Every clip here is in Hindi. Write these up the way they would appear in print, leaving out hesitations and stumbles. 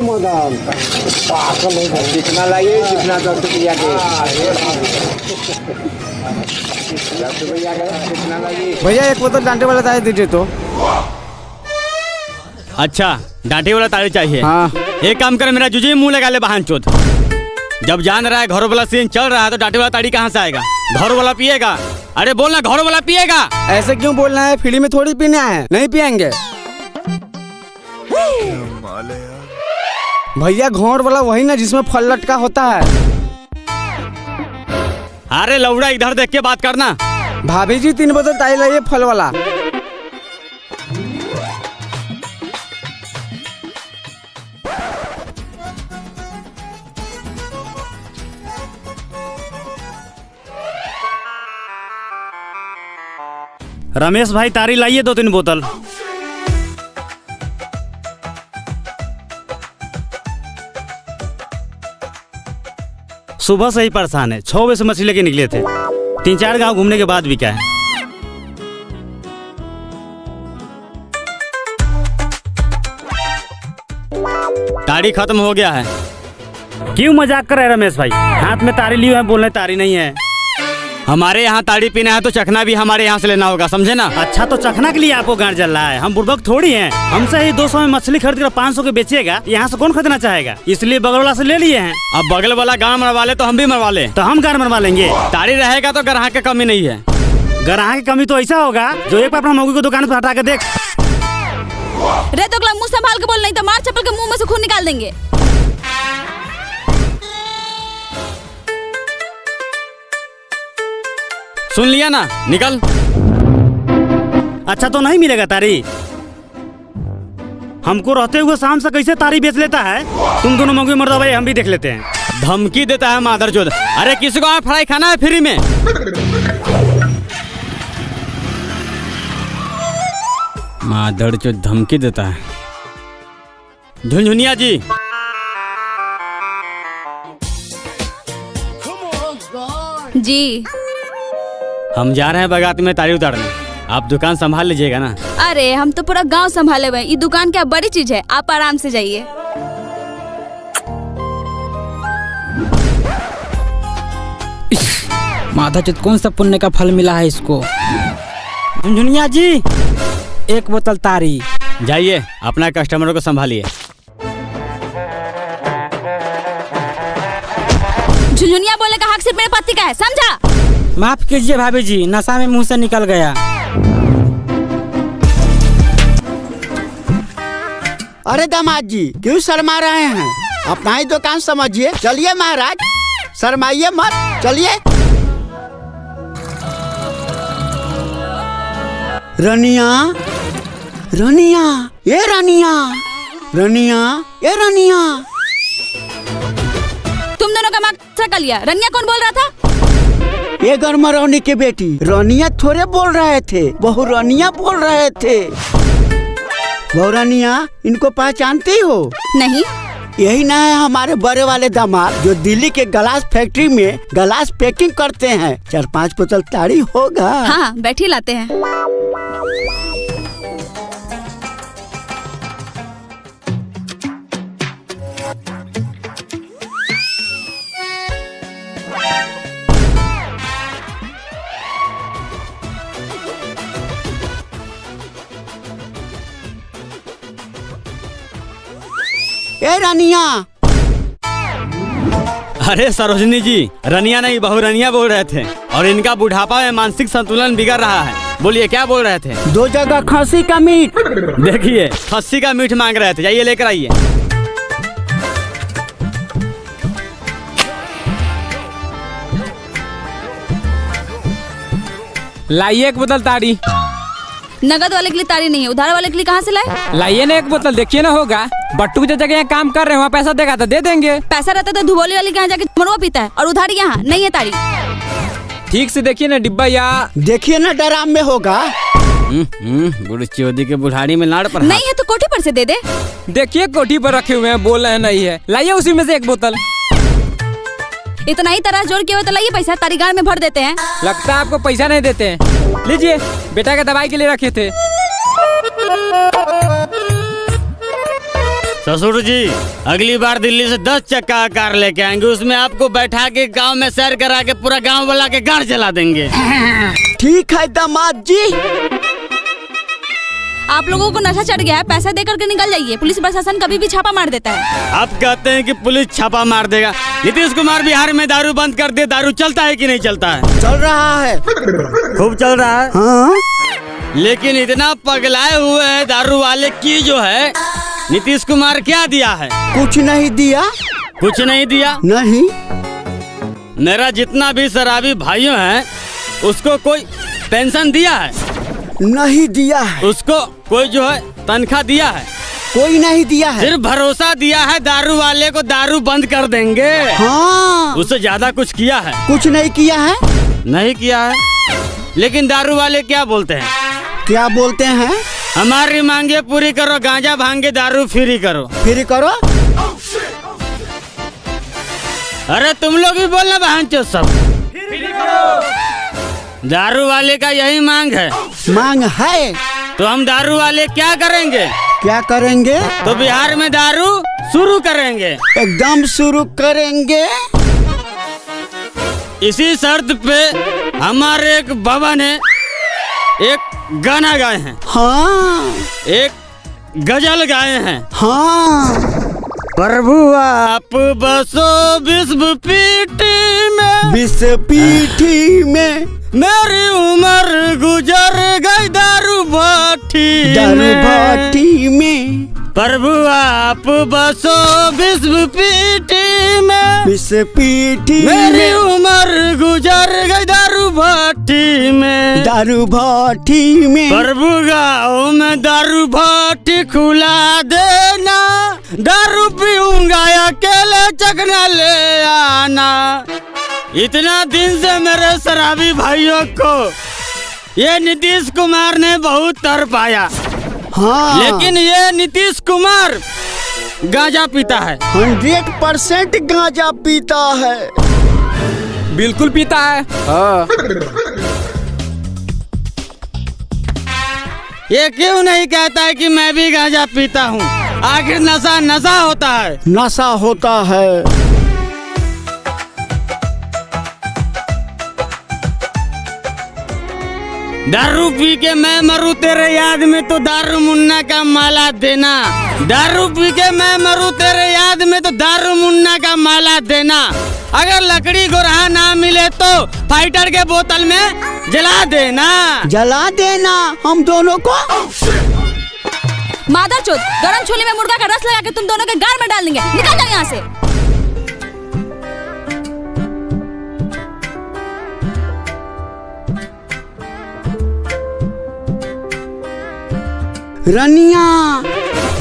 मदन कितना लाइए, कितना 10 रुपया के कितना लाइए भैया। एक बोतल डांटे वाला ताड़ी दीजिए तो। अच्छा डांटे वाला ताड़ी चाहिए। हाँ। एक काम कर, मेरा जुजी मुंह लगा ले बहन चोद। जब जान रहा है घरों वाला सीन चल रहा है तो डांटे वाला ताड़ी कहाँ से आएगा? घरों वाला पिएगा? अरे बोलना घरों वाला पिएगा। ऐसे क्यों बोलना है? फ्री में थोड़ी पीना है, नहीं पियेंगे भैया। घोड़ वाला वही ना जिसमें फल लटका होता है। अरे लौड़ा इधर देख के बात करना। भाभी जी 3 बोतल ताड़ी लाइए फल वाला। रमेश भाई ताड़ी लाइए 2-3 बोतल। सुबह से ही परेशान है, 6 बजे से मछली लेके निकले थे। 3-4 गांव घूमने के बाद भी क्या है। ताड़ी खत्म हो गया है। क्यों मजाक कर रहे हैं रमेश भाई? हाथ में ताड़ी लिए हैं, बोल रहे ताड़ी नहीं है। हमारे यहाँ ताड़ी पीना है तो चखना भी हमारे यहाँ से लेना होगा, समझे ना? अच्छा तो चखना के लिए आपको गांड जल रहा है? हम बुर्बक थोड़ी हैं। हमसे ही 200 में मछली खरीद कर 500 के बेचेगा, यहाँ से कौन खरीदना चाहेगा? इसलिए बगल वाला से ले लिए हैं। अब बगल वाला गाँव मरवा ले तो हम भी मरवा ले, तो हम गाँव मरवा लेंगे। ताड़ी रहेगा तो ग्राहक की कमी नहीं है। ग्राहक की कमी तो ऐसा होगा जो एक बार अपना मौगी को दुकान पर हटा के देख। रे तो मुंह संभाल के बोल, नहीं तो मार चप्पल के मुंह में से खून निकाल देंगे। सुन लिया ना, निकल। अच्छा तो नहीं मिलेगा तारी? हमको रहते हुए शाम से कैसे तारी बेच लेता है? तुम दोनों मौके मर्दा भाई, हम भी देख लेते हैं। धमकी देता है मादरचोद। अरे किसी को फ्राई खाना है फ्री में? मादरचोद धमकी देता है। झुनझुनिया जी जी, हम जा रहे हैं बगात में ताड़ी उतारने, आप दुकान संभाल लीजिएगा ना? अरे हम तो पूरा गांव संभाले हुए हैं, ये दुकान क्या बड़ी चीज है, आप आराम से जाइए। माधवचोद कौन सा पुण्य का फल मिला है इसको? झुनझुनिया जी 1 बोतल ताड़ी। जाइए अपना कस्टमरों को संभालिए। झुनझुनिया बोलने का हक सिर्फ मेरे पति का है, समझा? माफ कीजिए भाभी जी, नशा में मुंह से निकल गया। अरे दामाद जी क्यों शर्मा रहे हैं? अपना ही दुकान समझिए। चलिए महाराज, शर्माइए मत, चलिए। रनिया, रनिया, ये रनिया, रनिया, ये रनिया। तुम दोनों का मार्क्स कर लिया। रनिया कौन बोल रहा था? ये गरमरौनी की बेटी रनिया थोड़े बोल रहे थे, बहू रनिया बोल रहे थे। बहू रनिया, इनको पहचानती हो? नहीं। यही ना है हमारे बड़े वाले दामाद जो दिल्ली के गलास फैक्ट्री में गलास पैकिंग करते हैं। 4-5 बोतल ताड़ी होगा। हाँ बैठी लाते हैं। ए रनिया। अरे सरोजनी जी, रनिया नहीं बहू रनिया बोल रहे थे। और इनका बुढ़ापा में मानसिक संतुलन बिगड़ रहा है। बोलिए क्या बोल रहे थे? 2 जगह खस्सी का मीट। देखिए खस्सी का मीट मांग रहे थे, जाइए लेकर आइए। लाइए 1 बोतल ताड़ी। नगद वाले के लिए ताड़ी नहीं है, उधार वाले के लिए कहाँ से लाए? लाइए ना 1 बोतल, देखिए ना होगा। बट्टू की जगह यहाँ काम कर रहे हैं, वहाँ पैसा देगा तो दे देंगे। पैसा रहता तो धुबोली वाले के यहाँ जाके मरवा पीता है, और उधार यहाँ नहीं है ताड़ी। ठीक से देखिए ना डिब्बा, या देखिए ना डराम में होगा। बुढ़ चौधरी के बुढ़ाड़ी में लाड़ पर नहीं है तो कोठी पर से दे दे। देखिए कोठी पर रखे हुए हैं, बोल रहे हैं नहीं है। लाइए उसी में से 1 बोतल। इतना ही तरह जोड़ के हो तो लाइए पैसा, तारी गाड़ में भर देते हैं। लगता है आपको पैसा नहीं देते हैं। लीजिए, बेटा का दवाई के लिए रखे थे। ससुर जी, अगली बार दिल्ली से 10 चक्का कार लेके आएंगे, उसमें आपको बैठा के गांव में सैर करा के पूरा गांव वाला के गाड़ चला देंगे। ठीक है दामाद जी। आप लोगों को नशा चढ़ गया है, पैसा दे करके निकल जाइए, पुलिस प्रशासन कभी भी छापा मार देता है। आप कहते हैं कि पुलिस छापा मार देगा। नीतीश कुमार बिहार में दारू बंद कर दे, दारू चलता है कि नहीं चलता है? चल रहा है, खूब चल रहा है। हाँ? लेकिन इतना पगलाए हुए है दारू वाले की जो है, नीतीश कुमार क्या दिया है? कुछ नहीं दिया। कुछ नहीं दिया? नहीं। मेरा जितना भी शराबी भाइयों है उसको कोई पेंशन दिया है? नहीं दिया है। उसको कोई जो है तनख्वाह दिया है? कोई नहीं दिया है। सिर्फ भरोसा दिया है दारू वाले को, दारू बंद कर देंगे। हाँ। उससे ज्यादा कुछ किया है? कुछ नहीं किया है। नहीं किया है। लेकिन दारू वाले क्या बोलते हैं? क्या बोलते हैं? हमारी मांगे पूरी करो, गांजा भांगे दारू फ्री करो। फ्री करो। अरे तुम लोग भी बोलना बहनचोद सब। दारू वाले का यही मांग है। मांग है तो हम दारू वाले क्या करेंगे? क्या करेंगे? तो बिहार में दारू शुरू करेंगे। एकदम शुरू करेंगे। इसी शर्त पे हमारे एक बाबा ने एक गाना गाए हैं। हाँ। एक गजल गाए हैं। हाँ। प्रभु आप बसो विश्व पीठी में, विश्व पीठी में, मेरी उम्र गुजर गई दारू भट्टी में। प्रभु आप बसो विश्व पीठी में, विश्व पीठी मेरी में, उम्र गुजर गई दारू भट्टी में। दारू भट्टी में। प्रभु गाँव में दारू भट्टी खुला देना, दारू पीऊंगा अकेले चखना ले आना। इतना दिन से मेरे शराबी भाइयों को ये नीतीश कुमार ने बहुत तरपाया। हाँ। लेकिन ये नीतीश कुमार गांजा पीता है। 100% गांजा पीता है। बिल्कुल पीता है। हाँ। ये क्यों नहीं कहता है कि मैं भी गांजा पीता हूँ? आखिर नशा नशा होता है। नशा होता है। दारू पी के मैं मरूं तेरे याद में तो दारू मुन्ना का माला देना। दारू पी के मैं मरूं तेरे याद में तो दारू मुन्ना का माला देना। अगर लकड़ी गोरहा ना मिले तो फाइटर के बोतल में जला देना। जला देना हम दोनों को। मादरचोद, गरम छोले में मुर्गा का रस लगा के तुम दोनों के गार में डाल देंगे। निकल जाओ यहाँ से। रनिया,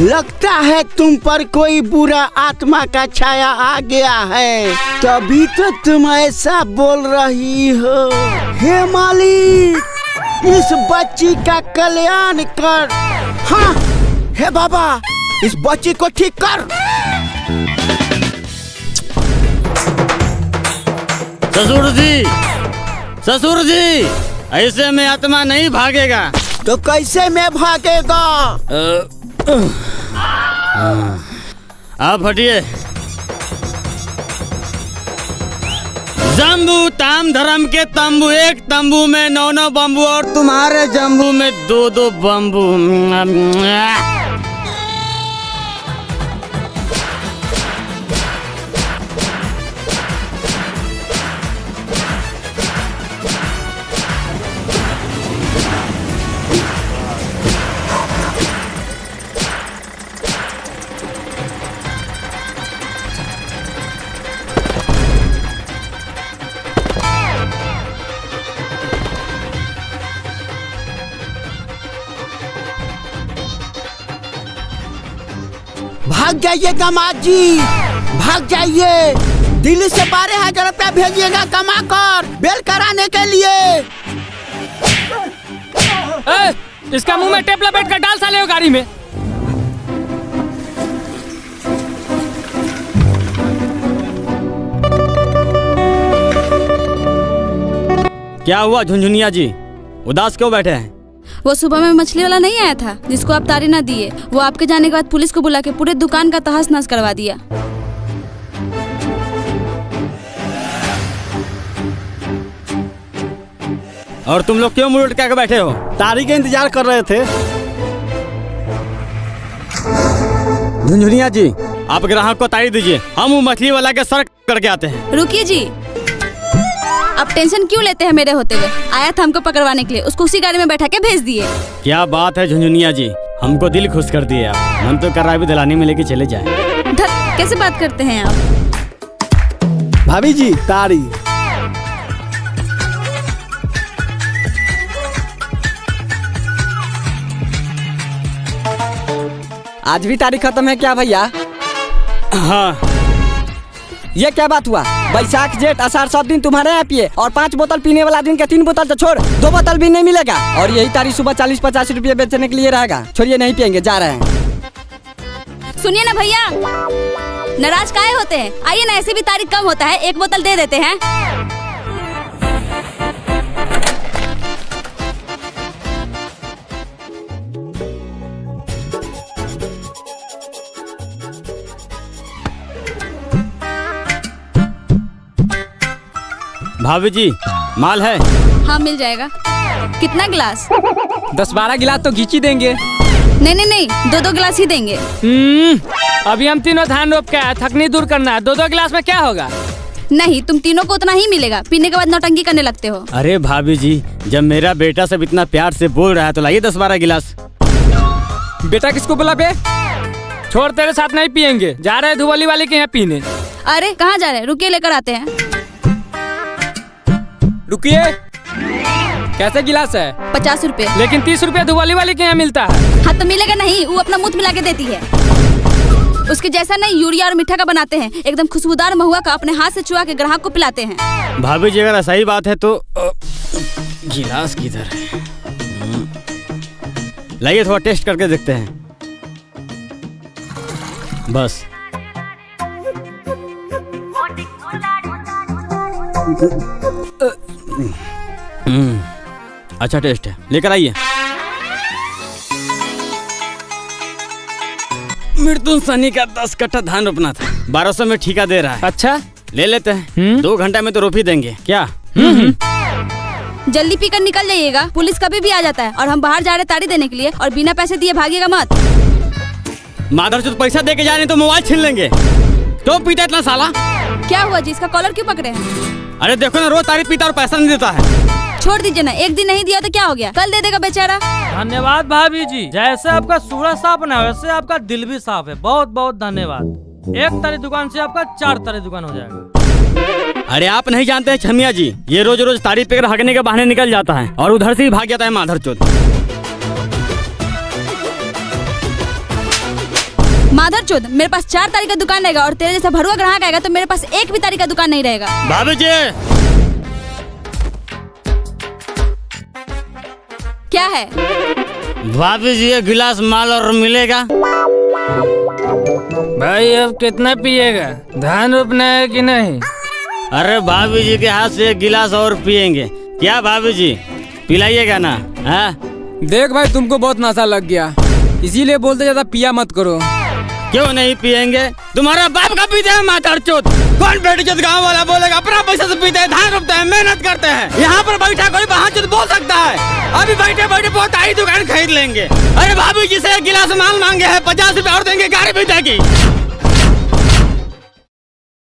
लगता है तुम पर कोई बुरा आत्मा का छाया आ गया है, तभी तो तुम ऐसा बोल रही हो। हे मालिक, इस बच्ची का कल्याण कर। हाँ हे बाबा, इस बच्ची को ठीक कर। ससुर जी, ससुर जी, ऐसे में आत्मा नहीं भागेगा। तो कैसे में भागेगा? आप हटिए। जम्बू ताम धर्म के तंबू, एक तंबू में 9 बम्बू और तुम्हारे जम्बू में 2 बम्बू। भाग जाइए दामाद जी, भाग जाइए। दिल्ली से 12,000 रुपया भेजिएगा कमा कर बेल कराने के लिए। इसका मुंह में टेप लपेट कर डाल साले हो गाड़ी में। क्या हुआ झुनझुनिया जी, उदास क्यों बैठे हैं? वो सुबह में मछली वाला नहीं आया था जिसको आप तारी ना दिए? वो आपके जाने के बाद पुलिस को बुला के पूरे दुकान का तहस नहस करवा दिया। और तुम लोग क्यों मुंह लटका के बैठे हो? तारी का इंतजार कर रहे थे। झुनझुनिया जी, आप ग्राहक को तारी दीजिए, हम वो मछली वाला के सर करके आते हैं। रुकिए जी, आप टेंशन क्यों लेते हैं मेरे होते हुए? आया था हमको पकड़वाने के लिए, उसको उसी गाड़ी में बैठा के भेज दिए। क्या बात है झुनझुनिया जी, हमको दिल खुश कर दिए आप। मन तो कर रहा है भी दिलानी में लेके चले जाए। धत, कैसे बात करते हैं आप? भाभी जी तारी। आज भी तारीख खत्म है क्या भैया? हाँ। ये क्या बात हुआ? बैसाख जेठ आषाढ़ सब दिन तुम्हारे यहाँ पिए और 5 बोतल पीने वाला दिन के 3 बोतल तो छोड़ 2 बोतल भी नहीं मिलेगा। और यही तारीख सुबह 40-50 रुपये बेचने के लिए रहेगा। छोड़िए, नहीं पियेंगे, जा रहे हैं। सुनिए ना भैया, नाराज काहे होते हैं? आइए ना, ऐसे भी तारीख कम होता है, 1 बोतल दे देते हैं। भाभी जी, माल है? हाँ मिल जाएगा। कितना गिलास? 10-12 गिलास तो घींची देंगे। नहीं, 2-2 गिलास ही देंगे। अभी हम तीनों धान रोप के आए, थकनी दूर करना है। 2-2 गिलास में क्या होगा? नहीं, तुम तीनों को उतना ही मिलेगा, पीने के बाद नौटंकी करने लगते हो। अरे भाभी जी, जब मेरा बेटा सब इतना प्यार से बोल रहा है तो लाइए 10-12 गिलास। बेटा किसको बोला बे? छोड़, तेरे साथ नहीं पियेंगे, जा रहे हैं धुबली वाले के यहाँ पीने। अरे कहाँ जा रहे हैं? रुकिए, लेकर आते हैं। रुकिए, कैसे गिलास है? 50 रुपए। लेकिन 30 रुपया धुबली वाले के यहाँ मिलता है। हाँ तो मिलेगा नहीं, वो अपना मुंह मिला के देती है। उसके जैसा नहीं, यूरिया और मीठा का बनाते हैं, एकदम खुशबूदार महुआ का अपने हाथ से चुआ के ग्राहक को पिलाते हैं। भाभी जी, अगर ऐसा ही बात है तो गिलास किधर है? लाइए थोड़ा टेस्ट करके देखते हैं। बस अच्छा टेस्ट है, लेकर आइए। मृदुल सनी का 10 कट्ठा धान रोपना था, 1200 में ठेका दे रहा है। अच्छा, ले लेते हैं। 2 घंटा में तो रोप ही देंगे। क्या? जल्दी पीकर निकल जाइएगा, पुलिस कभी भी आ जाता है। और हम बाहर जा रहे ताड़ी देने के लिए, और बिना पैसे दिए भागिएगा मत। माधरचोद पैसा दे के जाने तो मोबाइल छीन लेंगे। क्यों पीता इतना साला? क्या हुआ जी, इसका कॉलर क्यों पकड़े हैं? अरे देखो ना, रोज तारीफ पीता और पैसा नहीं देता है। छोड़ दीजिए ना, एक दिन नहीं दिया तो क्या हो गया, कल दे देगा बेचारा। धन्यवाद भाभी जी, जैसे आपका सूरज साफ ना वैसे आपका दिल भी साफ है। बहुत बहुत धन्यवाद। 1 तारी दुकान से आपका 4 तारी दुकान हो जाएगा। अरे आप नहीं जानते हैं छमिया जी, ये रोज रोज तारीफ पे हगने के बहाने निकल जाता है और उधर से ही भाग जाता है माधरचोद। माधरचोद, मेरे पास 4 तारीख का दुकान रहेगा और तेरे जैसा भरुआ ग्राहक आएगा तो मेरे पास 1 भी तारीख का दुकान नहीं रहेगा। भाभी जी, क्या है? भाभी जी, ये गिलास माल और मिलेगा? भाई अब कितना पिएगा? धान रोपना है कि नहीं? अरे भाभी जी के हाथ से 1 गिलास और पियेंगे क्या? भाभी जी पिलाइएगा ना? हाँ? देख भाई, तुमको बहुत नशा लग गया, इसीलिए बोलते ज्यादा पिया मत करो। क्यों नहीं पियेंगे? तुम्हारा बाप का पीते हैं माधरचोद। कौन बेटीचोद गाँव वाला बोलेगा? अपना पैसा से पीते हैं, धान रोपते हैं, मेहनत करते हैं। यहाँ पर बैठा कोई बहाचोद बोल सकता है? अभी बैठे बैठे बहुत आई दुकान खरीद लेंगे। अरे भाभी जी से 1 गिलास माल मांगे हैं, 50 रुपए और देंगे गाड़ी पीते की।